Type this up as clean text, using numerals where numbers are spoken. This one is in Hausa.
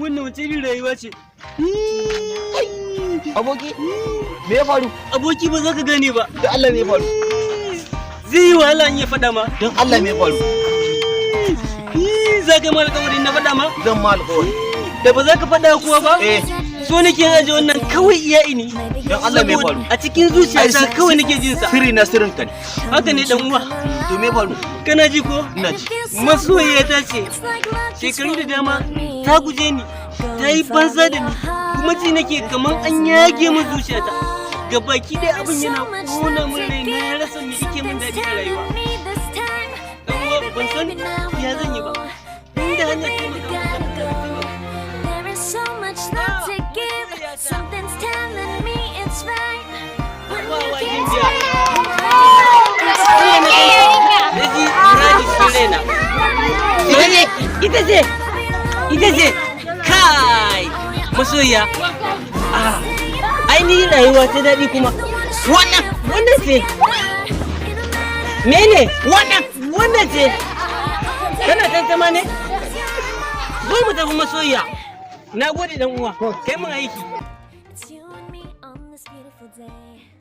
Wannan wace irin rayuwa ce? Aboki, me ya faru? Aboki ba za ka gane ba. Don Allah me ya faru? Zai yi wahala in ya faɗa ma. Don Allah me ya faru? Za ka yi ma alƙawarin na faɗa ma? Zan ma alƙawari. Da ba za ka faɗa kuwa ba? So nake aje wannan kawai iya ini. Don Allah me ya faru? A cikin zuciyata kawai nake jin sa. Sirri na sirrin ka ne. Haka ne dan uwa. To me ya faru? Kana ji ko? Ina ji. Masoyiyata ce. Shekaru da dama ta guje ni. Ta yi banza da ni. Kuma ji nake kaman an yage min zuciyata. Gabaki dai abin yana kona min rai na rasa me yake min daɗi a rayuwa. Dan uwa ban san ya zan yi ba. Inda hanyar taimaka Something's telling me it's right. Ita ce, kai, masoyiya. Ainihin rayuwa ta daɗi kuma. Wannan ce. Mene? Wannan ce. Kana tantama ne? Zo mu tafi masoyiya. Na gode dan uwa, kai mun aiki. It's you and me on this beautiful day.